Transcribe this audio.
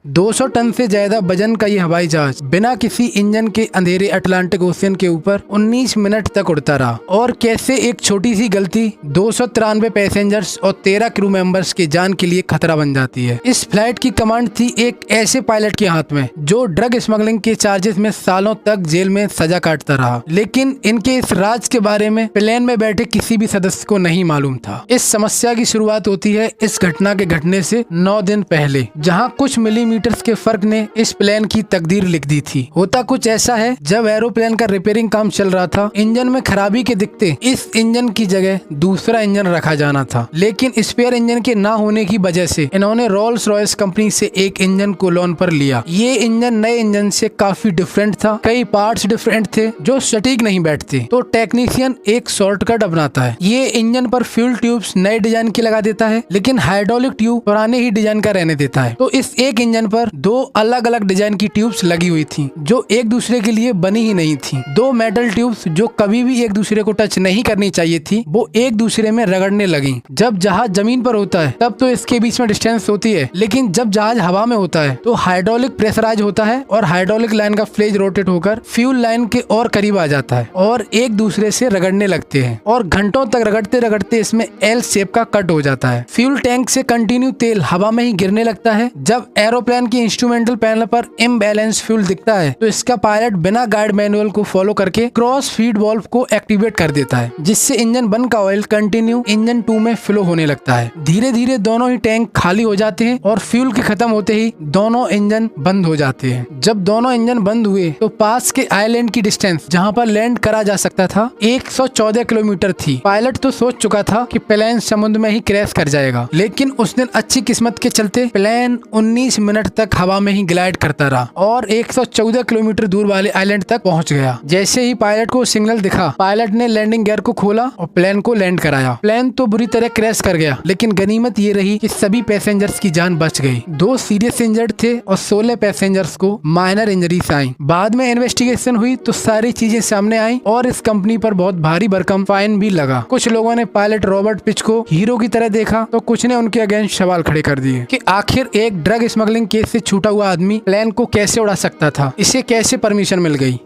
200 ton से ज्यादा वजन का ये हवाई जहाज बिना किसी इंजन के अंधेरे अटलांटिक ओशियन के ऊपर 19 मिनट तक उड़ता रहा। और कैसे एक छोटी सी गलती 293 पैसेंजर्स और 13 क्रू मेंबर्स की जान के लिए खतरा बन जाती है। इस फ्लाइट की कमांड थी एक ऐसे पायलट के हाथ में जो ड्रग स्मगलिंग के चार्जेस में सालों तक जेल में सजा काटता रहा, लेकिन इनके इस राज के बारे में प्लेन में बैठे किसी भी सदस्य को नहीं मालूम था। इस समस्या की शुरुआत होती है इस घटना के घटने से 9 दिन पहले, जहां कुछ मिलीमीटर्स के फर्क ने इस प्लेन की तकदीर लिख दी थी। होता कुछ ऐसा है, जब एरोप्लेन का रिपेयरिंग काम चल रहा था, इंजन में खराबी के दिखते इस इंजन की जगह दूसरा इंजन रखा जाना था, लेकिन स्पेयर इंजन के ना होने की वजह से इन्होंने रोल्स रॉयस कंपनी से एक इंजन को लोन पर लिया। ये इंजन नए इंजन से काफी डिफरेंट था, कई पार्ट्स डिफरेंट थे जो सटीक नहीं बैठते, तो टेक्नीशियन एक शॉर्टकट अपनाता है। ये इंजन पर फ्यूल ट्यूब्स नए डिजाइन की लगा देता है, लेकिन हाइड्रोलिक ट्यूब पुराने ही डिजाइन का रहने देता है। तो इस एक इंजन पर 2 अलग अलग डिजाइन की ट्यूब्स लगी हुई थी जो एक दूसरे के लिए बनी ही नहीं थी। 2 मेटल ट्यूब्स जो कभी भी एक दूसरे को टच नहीं करनी चाहिए थी, वो एक दूसरे में रगड़ने लगी। जब जहाज जमीन पर होता है तब तो इसके बीच में डिस्टेंस होती है, लेकिन जब जहाज हवा में होता है तो हाइड्रोलिक प्रेशराइज होता है और हाइड्रोलिक लाइन का फ्लेज रोटेट होकर फ्यूल लाइन के और करीब आ जाता है और एक दूसरे से रगड़ने लगते हैं और घंटों तक रगड़ते रगड़ते इसमें एल शेप का कट हो जाता है। फ्यूल टैंक से कंटिन्यू तेल हवा में ही गिरने लगता है। जब एरोप्लेन की इंस्ट्रूमेंटल पैनल पर इम्बैलेंस फ्यूल दिखता है तो इसका पायलट बिना गाइड मैनुअल को फॉलो करके क्रॉस फीड वाल्व को एक्टिवेट कर देता है, जिससे इंजन 1 का ऑयल कंटिन्यू इंजन 2 में फ्लो होने लगता है। धीरे धीरे दोनों ही टैंक खाली हो जाते हैं और फ्यूल के खत्म होते ही दोनों इंजन बंद हो जाते हैं। जब दोनों इंजन बंद हुए तो पास के आइलैंड की डिस्टेंस जहां पर लैंड करा जा सकता था 114 किलोमीटर थी। पायलट तो सोच चुका था कि प्लेन समुद्र में ही क्रैश कर जाएगा, लेकिन उस दिन अच्छी किस्मत के चलते प्लेन 19 मिनट तक हवा में ही ग्लाइड करता रहा और 114 किलोमीटर दूर वाले आइलैंड तक पहुंच गया। जैसे ही पायलट को सिग्नल दिखा, पायलट ने लैंडिंग गियर को खोला और प्लेन को लैंड कराया। प्लेन तो बुरी तरह क्रैश कर गया, लेकिन गनीमत ये रही कि सभी पैसेंजर्स की जान बच गई। 2 सीरियस इंजर्ड थे और 16 पैसेंजर्स को माइनर इंजरीज आई। बाद में इन्वेस्टिगेशन हुई तो सारी चीजें सामने आई और इस कंपनी पर बहुत भारी भरकम फाइन भी लगा। कुछ लोगों ने पायलट रॉबर्ट पिच को हीरो की तरह देखा तो कुछ ने उनके अगेंस्ट सवाल खड़े कर दिए कि आखिर एक ड्रग स्मगलिंग केस से छूटा हुआ आदमी प्लेन को कैसे उड़ा सकता था, इसे कैसे परमिशन मिल गई।